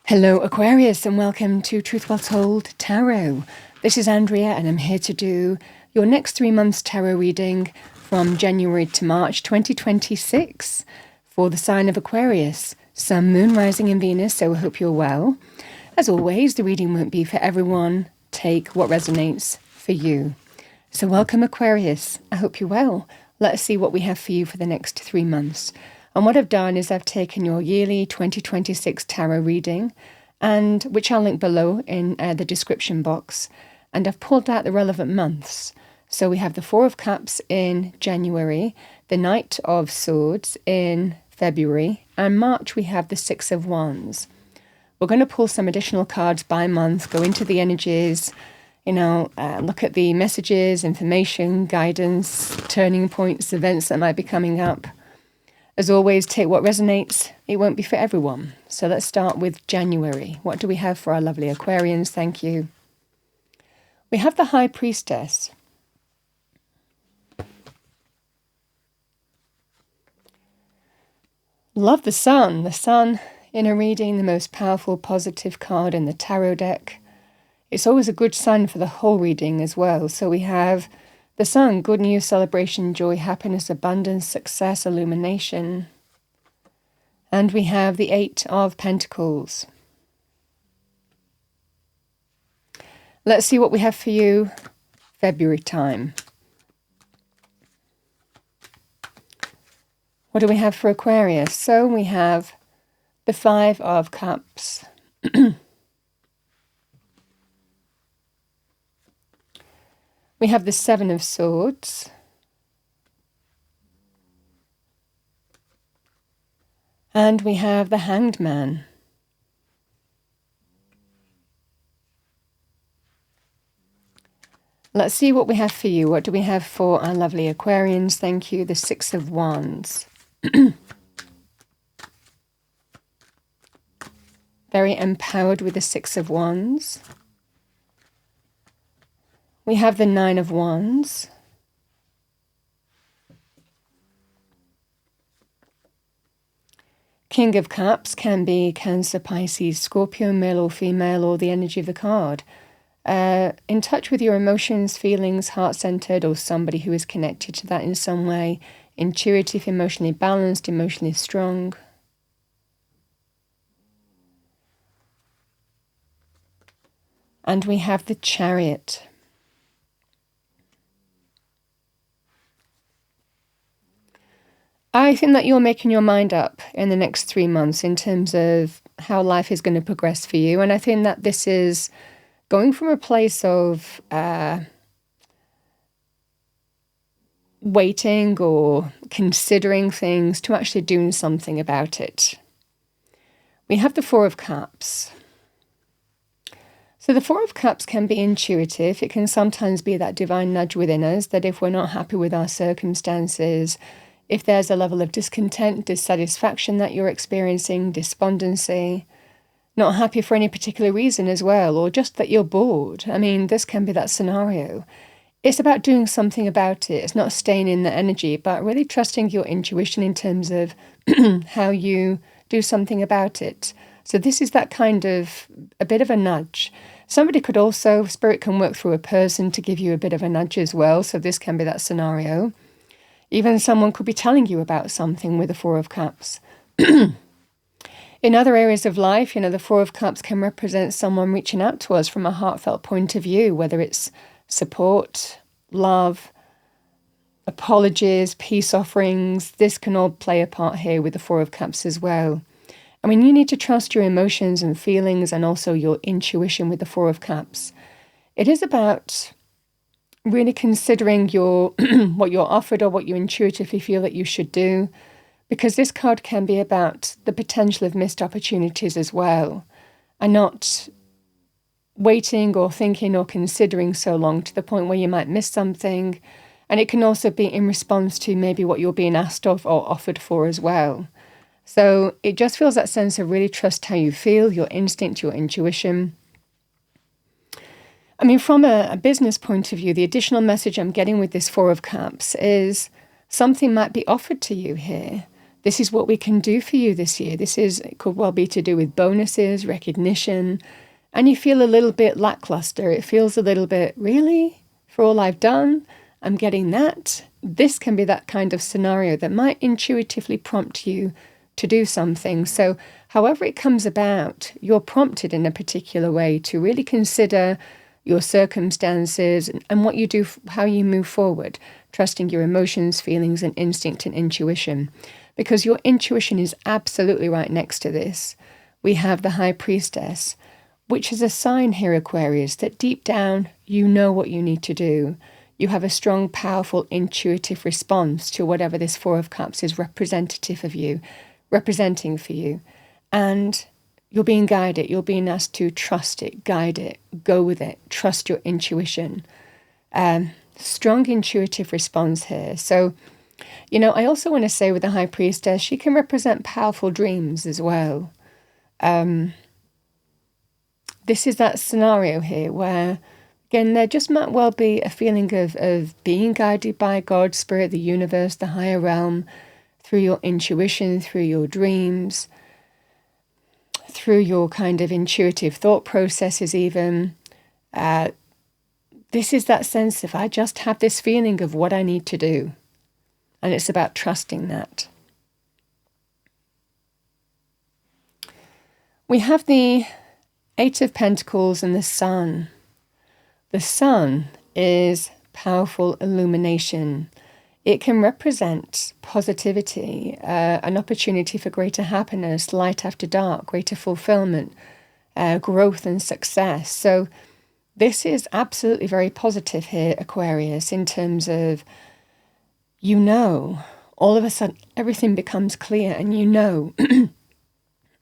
Hello Aquarius and welcome to Truth Well Told Tarot. This is Andrea and I'm here to do your next 3 months tarot reading from January to March 2026 for the sign of Aquarius, Sun, Moon, Rising in Venus, so I hope you're well. As always, the reading won't be for everyone. Take what resonates for you. So welcome Aquarius, I hope you're well. Let's see what we have for you for the next 3 months. And what I've done is I've taken your yearly 2026 tarot reading, and which I'll link below in the description box, and I've pulled out the relevant months. So we have the Four of Cups in January, the Knight of Swords in February, and March we have the Six of Wands. We're going to pull some additional cards by month, go into the energies, look at the messages, information, guidance, turning points, events that might be coming up. As always, take what resonates. It won't be for everyone. So let's start with January. What do we have for our lovely Aquarians? Thank you. We have the High Priestess. Love the Sun. The Sun in a reading, the most powerful positive card in the tarot deck. It's always a good sign for the whole reading as well. So we have the Sun, good news, celebration, joy, happiness, abundance, success, illumination. And we have the Eight of Pentacles. Let's see what we have for you February time. What do we have for Aquarius? So we have the Five of Cups. We have the Seven of Swords. And we have the Hanged Man. Let's see what we have for you. What do we have for our lovely Aquarians? Thank you. The Six of Wands. Very empowered with the Six of Wands. We have the Nine of Wands. King of Cups can be Cancer, Pisces, Scorpio, male or female, or the energy of the card. In touch with your emotions, feelings, heart-centered, or somebody who is connected to that in some way. Intuitive, emotionally balanced, emotionally strong. And we have the Chariot. I think that you're making your mind up in the next 3 months in terms of how life is going to progress for you. And I think that this is going from a place of waiting or considering things to actually doing something about it. We have the Four of Cups. So the Four of Cups can be intuitive. It can sometimes be that divine nudge within us that if we're not happy with our circumstances, if there's a level of discontent, dissatisfaction that you're experiencing, despondency, not happy for any particular reason as well, or just that you're bored. I mean, this can be that scenario. It's about doing something about it. It's not staying in the energy, but really trusting your intuition in terms of how you do something about it. So this is that kind of a bit of a nudge. Somebody could also, spirit can work through a person to give you a bit of a nudge as well. So this can be that scenario. Even someone could be telling you about something with the Four of Cups. In other areas of life, the Four of Cups can represent someone reaching out to us from a heartfelt point of view, whether it's support, love, apologies, peace offerings. This can all play a part here with the Four of Cups as well. I mean, you need to trust your emotions and feelings and also your intuition with the Four of Cups. It is about really considering what you're offered or what you intuitively feel that you should do, because this card can be about the potential of missed opportunities as well, and not waiting or thinking or considering so long to the point where you might miss something. And it can also be in response to maybe what you're being asked of or offered for as well. So it just feels that sense of really trust how you feel, your instinct, your intuition. I mean, from a business point of view, the additional message I'm getting with this Four of Cups is something might be offered to you here. This is what we can do for you this year. It could well be to do with bonuses, recognition, and you feel a little bit lackluster. It feels a little bit, really? For all I've done, I'm getting that? This can be that kind of scenario that might intuitively prompt you to do something. So however it comes about, you're prompted in a particular way to really consider your circumstances and what you do, how you move forward, trusting your emotions, feelings, and instinct and intuition. Because your intuition is absolutely right next to this. We have the High Priestess, which is a sign here, Aquarius, that deep down you know what you need to do. You have a strong, powerful, intuitive response to whatever this Four of Cups is representative of you, representing for you. And you're being guided. You're being asked to trust it, guide it, go with it, trust your intuition. Strong intuitive response here. So, I also want to say with the High Priestess, she can represent powerful dreams as well. This is that scenario here where, again, there just might well be a feeling of being guided by God, Spirit, the universe, the higher realm, through your intuition, through your dreams, through your kind of intuitive thought processes even. This is that sense of, I just have this feeling of what I need to do. And it's about trusting that. We have the Eight of Pentacles and the Sun. The Sun is powerful illumination. It can represent positivity, an opportunity for greater happiness, light after dark, greater fulfillment, growth and success. So this is absolutely very positive here, Aquarius, in terms of, all of a sudden everything becomes clear and you know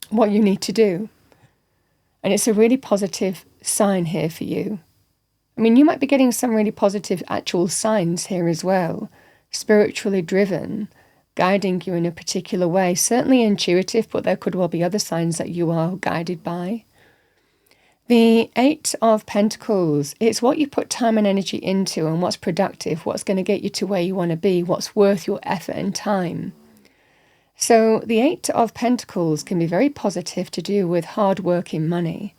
what you need to do. And it's a really positive sign here for you. I mean, you might be getting some really positive actual signs here as well, spiritually driven, guiding you in a particular way, certainly intuitive, but there could well be other signs that you are guided by. The Eight of Pentacles, it's what you put time and energy into and what's productive, what's going to get you to where you want to be, what's worth your effort and time. So the Eight of Pentacles can be very positive to do with hard work in money.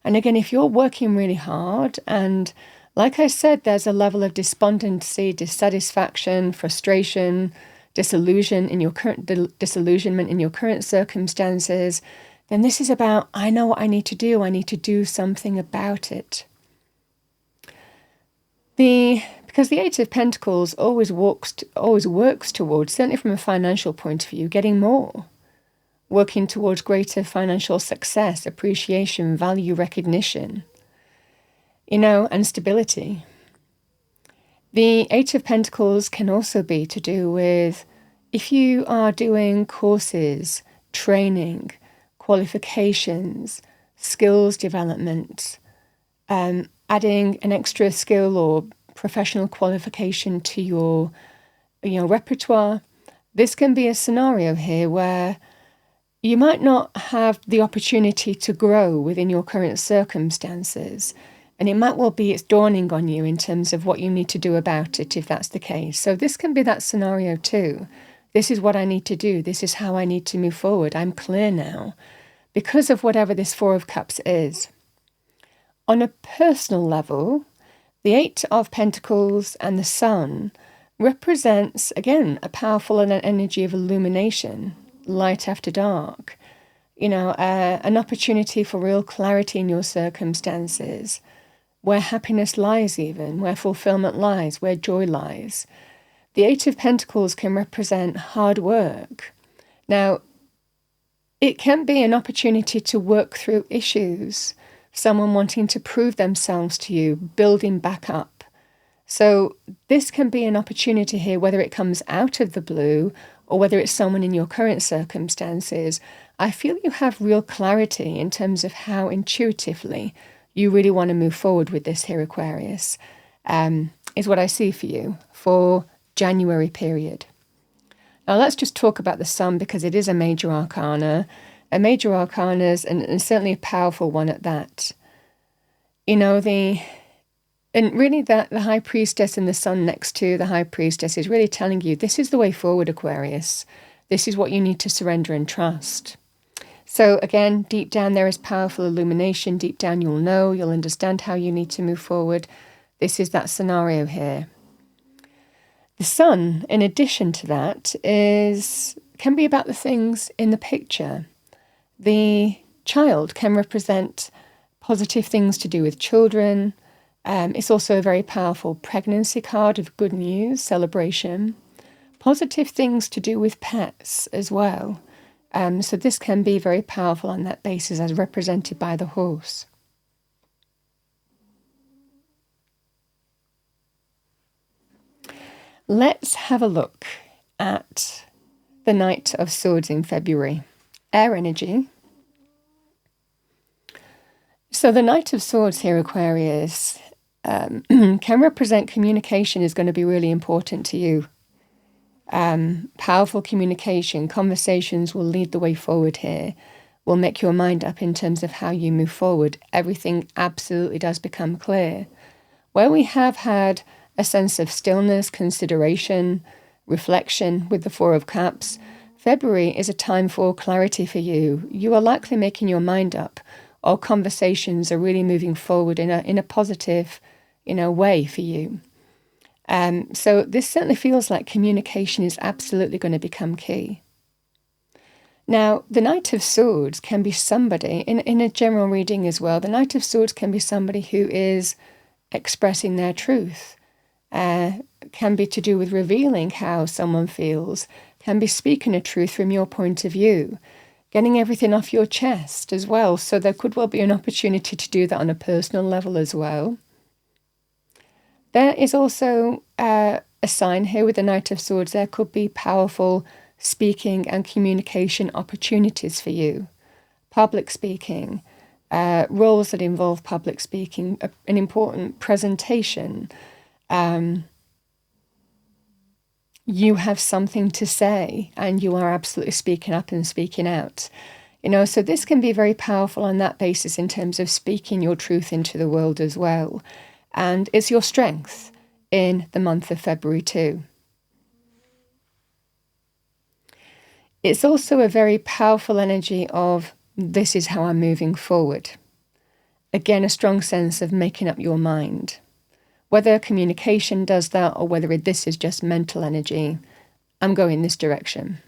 And again, if you're working really hard and, like I said, there's a level of despondency, dissatisfaction, frustration, disillusionment in your current circumstances, then this is about, I know what I need to do. I need to do something about it. Because the Eight of Pentacles always works towards, certainly from a financial point of view, getting more. Working towards greater financial success, appreciation, value, recognition, and stability. The Eight of Pentacles can also be to do with if you are doing courses, training, qualifications, skills development, adding an extra skill or professional qualification to your repertoire. This can be a scenario here where you might not have the opportunity to grow within your current circumstances. And it might well be it's dawning on you in terms of what you need to do about it, if that's the case. So this can be that scenario too. This is what I need to do. This is how I need to move forward. I'm clear now because of whatever this Four of Cups is. On a personal level, the Eight of Pentacles and the Sun represents, again, a powerful energy of illumination, light after dark, an opportunity for real clarity in your circumstances, where happiness lies even, where fulfillment lies, where joy lies. The Eight of Pentacles can represent hard work. Now, it can be an opportunity to work through issues, someone wanting to prove themselves to you, building back up. So this can be an opportunity here, whether it comes out of the blue or whether it's someone in your current circumstances. I feel you have real clarity in terms of how intuitively you really want to move forward with this here, Aquarius, is what I see for you for January period. Now let's just talk about the Sun because it is a major arcana. A major arcana and certainly a powerful one at that. And really that the High Priestess and the Sun next to the High Priestess is really telling you this is the way forward, Aquarius. This is what you need to surrender and trust. So again, deep down there is powerful illumination. Deep down you'll know, you'll understand how you need to move forward. This is that scenario here. The sun, in addition to that, can be about the things in the picture. The child can represent positive things to do with children. It's also a very powerful pregnancy card of good news, celebration. Positive things to do with pets as well. So this can be very powerful on that basis as represented by the horse. Let's have a look at the Knight of Swords in February. Air energy. So the Knight of Swords here, Aquarius, can represent communication is going to be really important to you. Powerful communication, conversations will lead the way forward here, will make your mind up in terms of how you move forward. Everything absolutely does become clear. Where we have had a sense of stillness, consideration, reflection with the Four of Cups, February is a time for clarity for you. You are likely making your mind up, or conversations are really moving forward in a positive, way for you. So this certainly feels like communication is absolutely going to become key. Now, the Knight of Swords can be somebody, in a general reading as well, the Knight of Swords can be somebody who is expressing their truth. Can be to do with revealing how someone feels, can be speaking a truth from your point of view, getting everything off your chest as well. So there could well be an opportunity to do that on a personal level as well. There is also a sign here with the Knight of Swords. There could be powerful speaking and communication opportunities for you. Public speaking, roles that involve public speaking, an important presentation. You have something to say and you are absolutely speaking up and speaking out. So this can be very powerful on that basis in terms of speaking your truth into the world as well. And it's your strength in the month of February too. It's also a very powerful energy of this is how I'm moving forward. Again, a strong sense of making up your mind. Whether communication does that or whether this is just mental energy, I'm going this direction.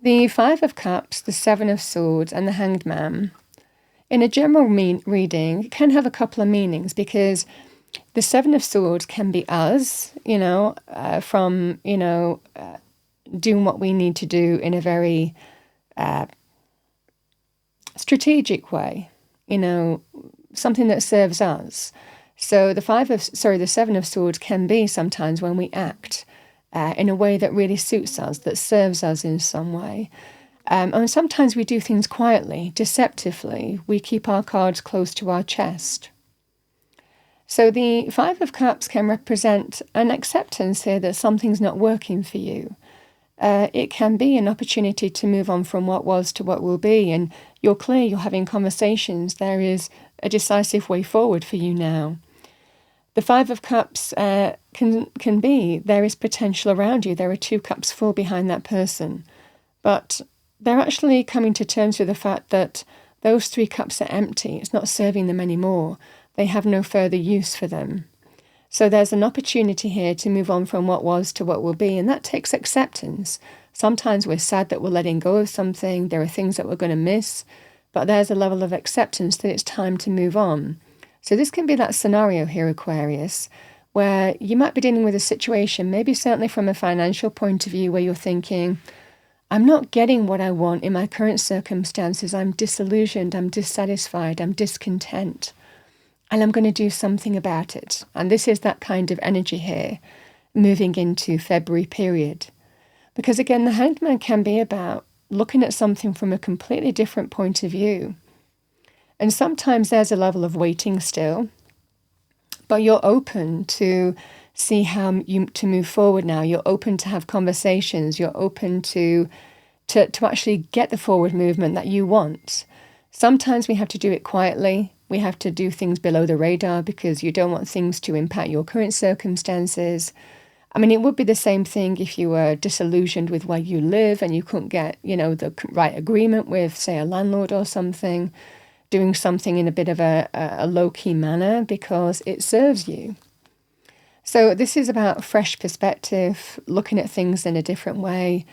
The Five of Cups, the Seven of Swords, and the Hanged Man, in a general reading, can have a couple of meanings because the Seven of Swords can be us, from, doing what we need to do in a very strategic way, something that serves us. So the Seven of Swords can be sometimes when we act in a way that really suits us, that serves us in some way. And sometimes we do things quietly, deceptively. We keep our cards close to our chest. So the Five of Cups can represent an acceptance here that something's not working for you. It can be an opportunity to move on from what was to what will be. And you're clear, you're having conversations. There is a decisive way forward for you now. The Five of Cups can be, there is potential around you. There are two cups full behind that person. But they're actually coming to terms with the fact that those three cups are empty. It's not serving them anymore. They have no further use for them. So there's an opportunity here to move on from what was to what will be, and that takes acceptance. Sometimes we're sad that we're letting go of something. There are things that we're going to miss, but there's a level of acceptance that it's time to move on. So this can be that scenario here, Aquarius, where you might be dealing with a situation, maybe certainly from a financial point of view, where you're thinking, I'm not getting what I want in my current circumstances. I'm disillusioned, I'm dissatisfied, I'm discontent. And I'm going to do something about it. And this is that kind of energy here, moving into February period. Because again, the Hanged Man can be about looking at something from a completely different point of view. And sometimes there's a level of waiting still, but you're open to see how to move forward now. You're open to have conversations. You're open to actually get the forward movement that you want. Sometimes we have to do it quietly. We have to do things below the radar because you don't want things to impact your current circumstances. I mean, it would be the same thing if you were disillusioned with where you live and you couldn't get, the right agreement with, say, a landlord or something, doing something in a bit of a low-key manner because it serves you. So this is about fresh perspective, looking at things in a different way,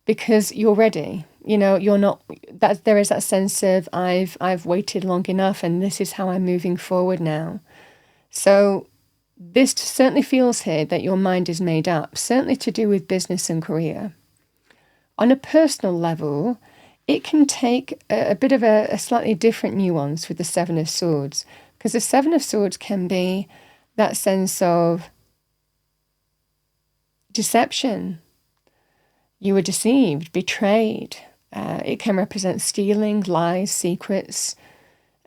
because you're ready. You're not, that there is that sense of I've waited long enough and this is how I'm moving forward now. So this certainly feels here that your mind is made up, certainly to do with business and career. On a personal level, it can take a bit of a slightly different nuance with the Seven of Swords, because the Seven of Swords can be that sense of deception. You were deceived, betrayed. It can represent stealing, lies, secrets,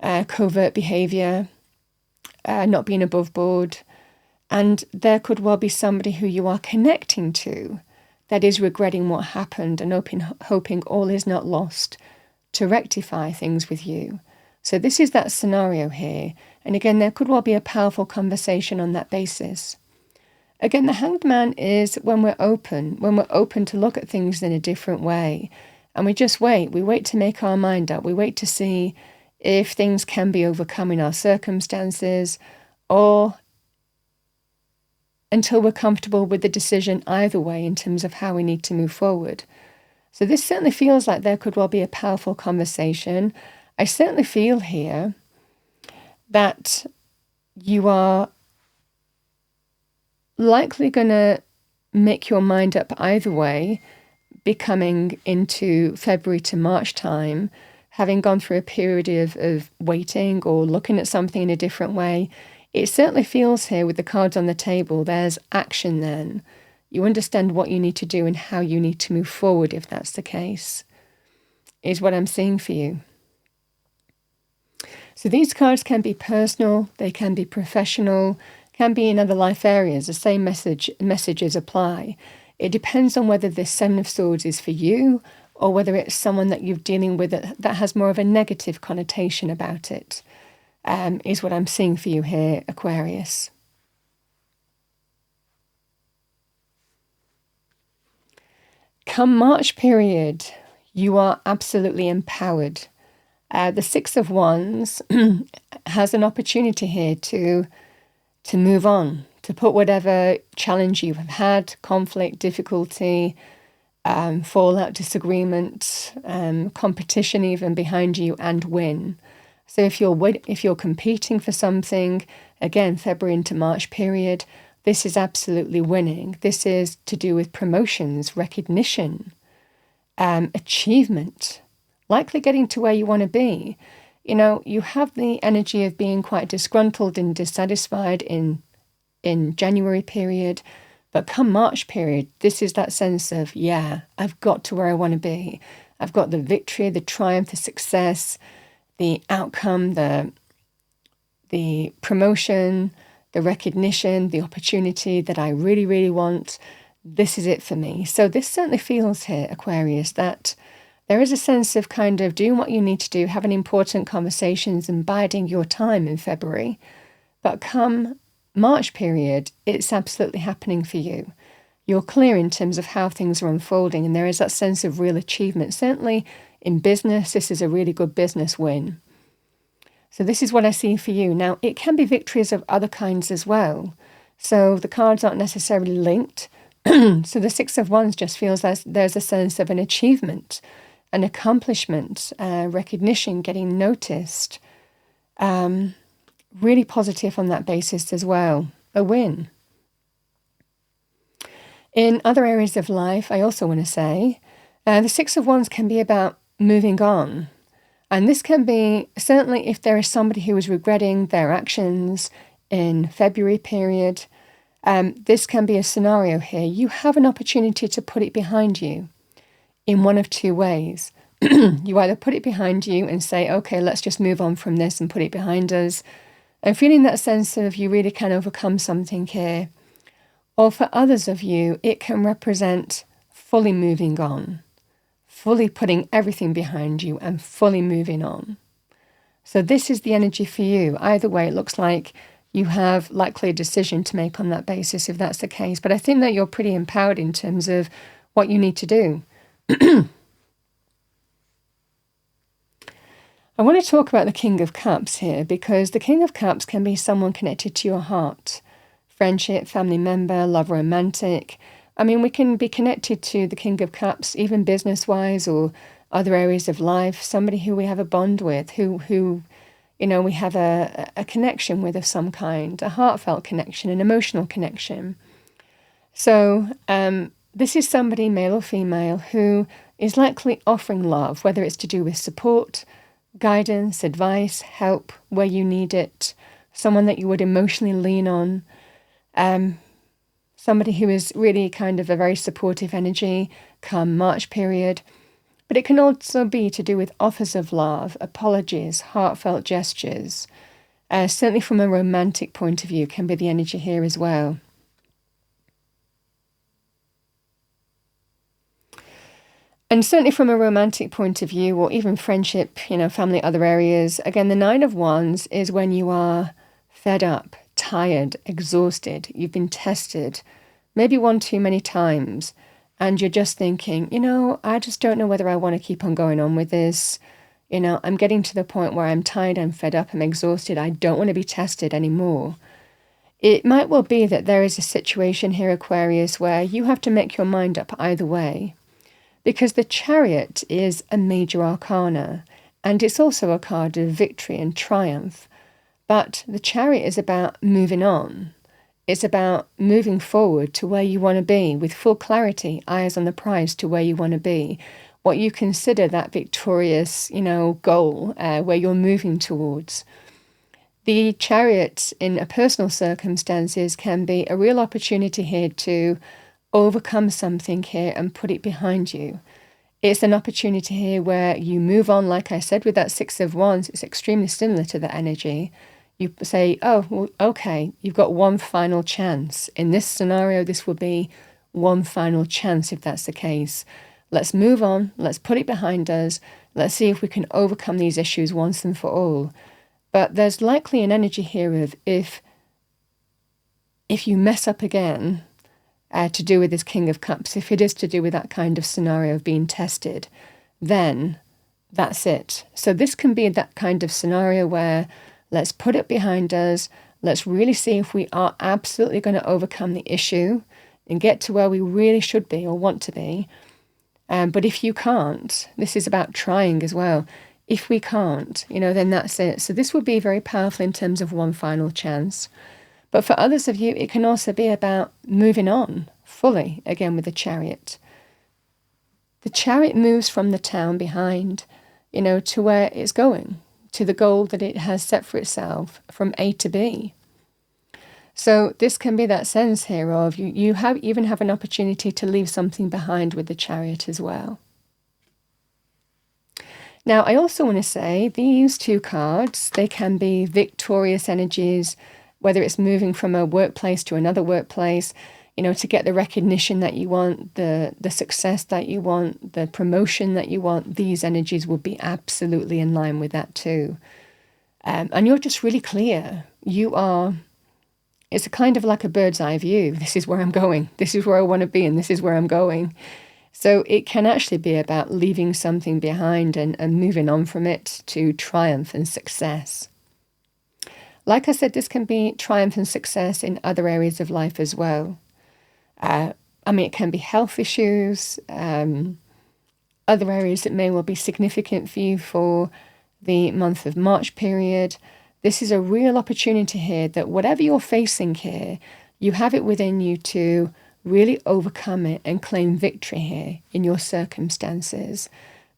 covert behavior, not being above board. And there could well be somebody who you are connecting to that is regretting what happened and hoping all is not lost to rectify things with you. So this is that scenario here. And again, there could well be a powerful conversation on that basis. Again, the Hanged Man is when we're open to look at things in a different way. And we just wait. We wait to make our mind up. We wait to see if things can be overcome in our circumstances, or until we're comfortable with the decision either way in terms of how we need to move forward. So this certainly feels like there could well be a powerful conversation. I certainly feel here that you are likely going to make your mind up either way, becoming into February to March time, having gone through a period of waiting or looking at something in a different way. It certainly feels here with the cards on the table, there's action then. You understand what you need to do and how you need to move forward if that's the case, is what I'm seeing for you. So these cards can be personal, they can be professional, can be in other life areas. The same messages apply. It depends on whether this Seven of Swords is for you or whether it's someone that you're dealing with that has more of a negative connotation about it. Is what I'm seeing for you here, Aquarius. Come March period, you are absolutely empowered. The Six of Wands has an opportunity here to move on, to put whatever challenge you have had, conflict, difficulty, fallout, disagreement, competition even behind you, and win. So if you're competing for something, again, February into March period, this is absolutely winning. This is to do with promotions, recognition, achievement, likely getting to where you want to be. You have the energy of being quite disgruntled and dissatisfied in January period, but come March period, this is that sense of, yeah, I've got to where I want to be. I've got the victory, the triumph, the success, the outcome, the promotion, the recognition, the opportunity that I really, really want. This is it for me. So this certainly feels here, Aquarius, that there is a sense of kind of doing what you need to do, having important conversations and biding your time in February. But come March period, it's absolutely happening for you. You're clear in terms of how things are unfolding, and there is that sense of real achievement. Certainly in business, this is a really good business win. So this is what I see for you. Now, it can be victories of other kinds as well. So the cards aren't necessarily linked. So the Six of Wands just feels like there's a sense of an achievement, an accomplishment, recognition, getting noticed. Really positive on that basis as well. A win. In other areas of life, I also want to say, the Six of Wands can be about moving on. And this can be, certainly if there is somebody who is regretting their actions in February period, this can be a scenario here. You have an opportunity to put it behind you in one of two ways. You either put it behind you and say, okay, let's just move on from this and put it behind us, and feeling that sense of you really can overcome something here. Or for others of you, it can represent fully moving on, fully putting everything behind you and fully moving on. So this is the energy for you. Either way, it looks like you have likely a decision to make on that basis if that's the case. But I think that you're pretty empowered in terms of what you need to do. I want to talk about the King of Cups here, because the King of Cups can be someone connected to your heart. Friendship, family member, love, romantic. I mean, we can be connected to the King of Cups, even business-wise or other areas of life, somebody who we have a bond with, who we have a connection with of some kind, a heartfelt connection, an emotional connection. So this is somebody, male or female, who is likely offering love, whether it's to do with support, guidance, advice, help where you need it, someone that you would emotionally lean on, somebody who is really kind of a very supportive energy come March period. But it can also be to do with offers of love, apologies, heartfelt gestures. Certainly from a romantic point of view can be the energy here as well. And certainly from a romantic point of view, or even friendship, family, other areas, again, the Nine of Wands is when you are fed up, tired, exhausted, you've been tested, maybe one too many times, and you're just thinking, I just don't know whether I want to keep on going on with this. I'm getting to the point where I'm tired, I'm fed up, I'm exhausted, I don't want to be tested anymore. It might well be that there is a situation here, Aquarius, where you have to make your mind up either way. Because the Chariot is a major arcana, and it's also a card of victory and triumph. But the Chariot is about moving on. It's about moving forward to where you want to be with full clarity, eyes on the prize to where you want to be, what you consider that victorious, goal where you're moving towards. The Chariot in a personal circumstances can be a real opportunity here to overcome something here and put it behind you. It's an opportunity here where you move on, like I said, with that Six of Wands. It's extremely similar to that energy. You say, oh, well, okay, you've got one final chance. In this scenario, this will be one final chance if that's the case. Let's move on. Let's put it behind us. Let's see if we can overcome these issues once and for all. But there's likely an energy here of if you mess up again, to do with this King of Cups, if it is to do with that kind of scenario of being tested, then that's it. So this can be that kind of scenario where let's put it behind us, let's really see if we are absolutely going to overcome the issue and get to where we really should be or want to be. But if you can't, this is about trying as well. If we can't, then that's it. So this would be very powerful in terms of one final chance. But for others of you, it can also be about moving on fully, again with the Chariot. The Chariot moves from the town behind, to where it's going, to the goal that it has set for itself from A to B. So this can be that sense here of you even have an opportunity to leave something behind with the Chariot as well. Now, I also want to say these two cards, they can be victorious energies, whether it's moving from a workplace to another workplace, to get the recognition that you want, the success that you want, the promotion that you want. These energies will be absolutely in line with that too. And you're just really clear. It's a kind of like a bird's eye view. This is where I'm going. This is where I want to be, and this is where I'm going. So it can actually be about leaving something behind and moving on from it to triumph and success. Like I said, this can be triumph and success in other areas of life as well. It can be health issues, other areas that may well be significant for you for the month of March period. This is a real opportunity here that whatever you're facing here, you have it within you to really overcome it and claim victory here in your circumstances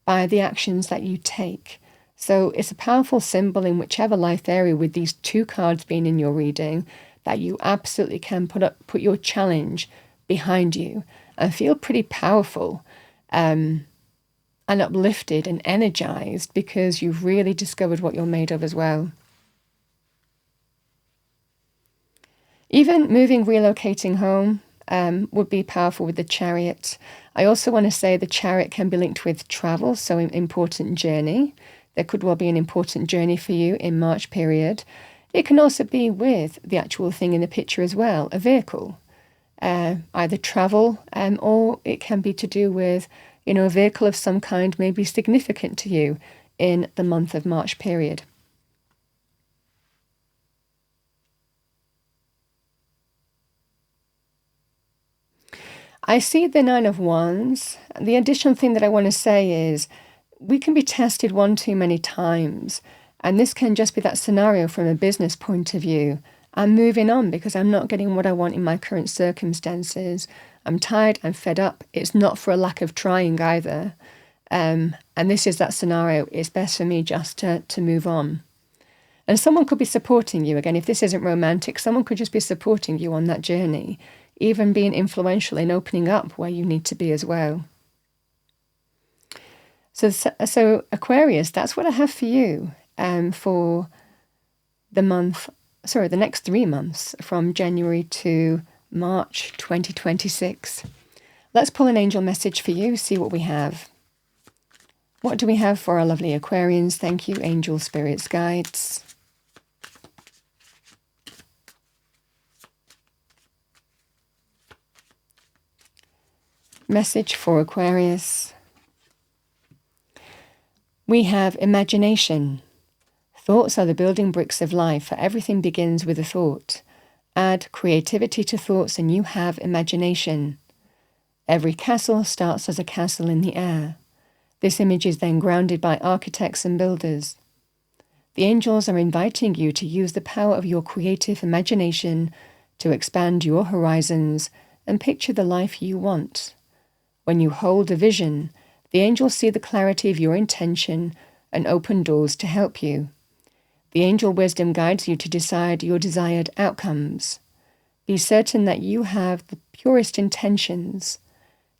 by the actions that you take. So it's a powerful symbol in whichever life area, with these two cards being in your reading, that you absolutely can put your challenge behind you and feel pretty powerful and uplifted and energized because you've really discovered what you're made of as well. Even moving, relocating home would be powerful with the Chariot. I also want to say the Chariot can be linked with travel, so an important journey. There could well be an important journey for you in March period. It can also be with the actual thing in the picture as well, a vehicle, either travel, or it can be to do with, a vehicle of some kind may be significant to you in the month of March period. I see the Nine of Wands. The additional thing that I want to say is we can be tested one too many times. And this can just be that scenario from a business point of view. I'm moving on because I'm not getting what I want in my current circumstances. I'm tired, I'm fed up. It's not for a lack of trying either. And this is that scenario. It's best for me just to move on. And someone could be supporting you. Again, if this isn't romantic, someone could just be supporting you on that journey, even being influential in opening up where you need to be as well. So Aquarius, that's what I have for you for the next 3 months from January to March 2026. Let's pull an angel message for you, see what we have. What do we have for our lovely Aquarians? Thank you, angel spirits, guides. Message for Aquarius. We have imagination. Thoughts are the building bricks of life, for everything begins with a thought. Add creativity to thoughts and you have imagination. Every castle starts as a castle in the air. This image is then grounded by architects and builders. The angels are inviting you to use the power of your creative imagination to expand your horizons and picture the life you want. When you hold a vision, the angels see the clarity of your intention and open doors to help you. The angel wisdom guides you to decide your desired outcomes. Be certain that you have the purest intentions.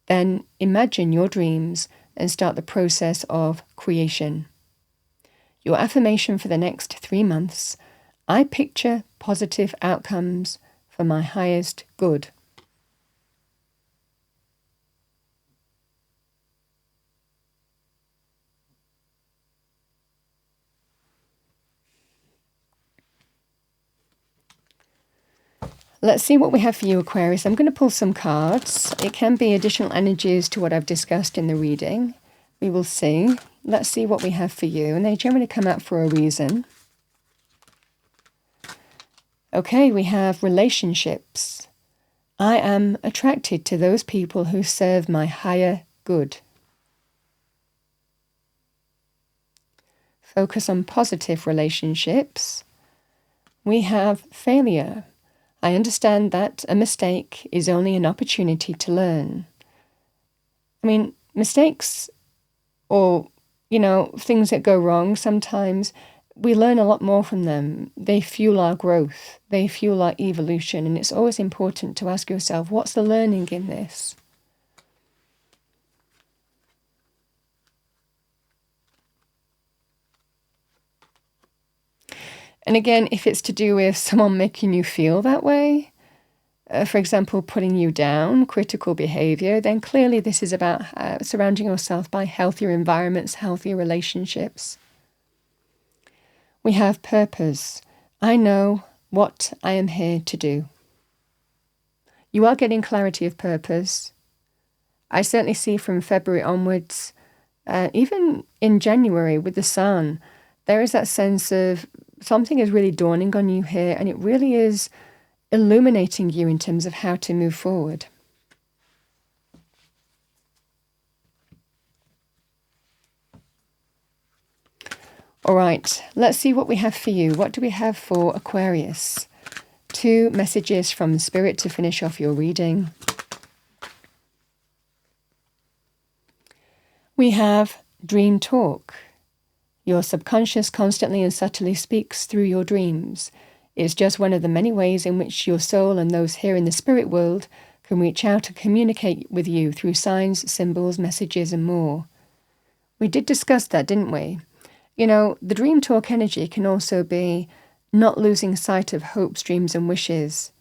Then imagine your dreams and start the process of creation. Your affirmation for the next 3 months: I picture positive outcomes for my highest good. Let's see what we have for you, Aquarius. I'm going to pull some cards. It can be additional energies to what I've discussed in the reading. We will see. Let's see what we have for you. And they generally come out for a reason. Okay, we have relationships. I am attracted to those people who serve my higher good. Focus on positive relationships. We have failure. I understand that a mistake is only an opportunity to learn. I mean, mistakes or, things that go wrong, sometimes we learn a lot more from them. They fuel our growth. They fuel our evolution. And it's always important to ask yourself, what's the learning in this? And again, if it's to do with someone making you feel that way, for example, putting you down, critical behavior, then clearly this is about surrounding yourself by healthier environments, healthier relationships. We have purpose. I know what I am here to do. You are getting clarity of purpose. I certainly see from February onwards, even in January with the sun, there is that sense of something is really dawning on you here, and it really is illuminating you in terms of how to move forward. All right, let's see what we have for you. What do we have for Aquarius? 2 messages from Spirit to finish off your reading. We have dream talk. Your subconscious constantly and subtly speaks through your dreams. It's just one of the many ways in which your soul and those here in the spirit world can reach out and communicate with you through signs, symbols, messages, and more. We did discuss that, didn't we? The dream talk energy can also be not losing sight of hopes, dreams, and wishes.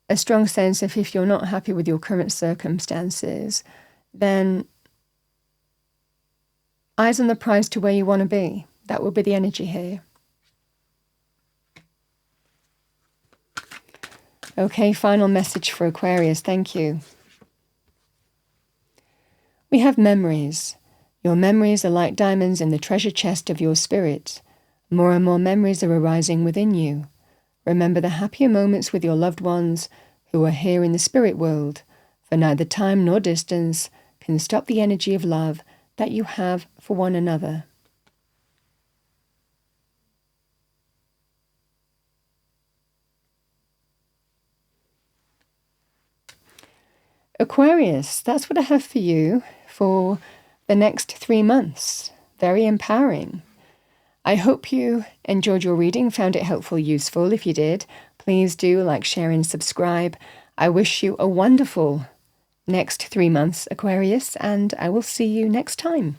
A strong sense of if you're not happy with your current circumstances, then eyes on the prize to where you want to be. That will be the energy here. Okay, final message for Aquarius. Thank you. We have memories. Your memories are like diamonds in the treasure chest of your spirit. More and more memories are arising within you. Remember the happier moments with your loved ones who are here in the spirit world, for neither time nor distance can stop the energy of love that you have for one another. Aquarius, that's what I have for you for the next 3 months. Very empowering. I hope you enjoyed your reading, found it helpful, useful. If you did, please do like, share, and subscribe. I wish you a wonderful next 3 months, Aquarius, and I will see you next time.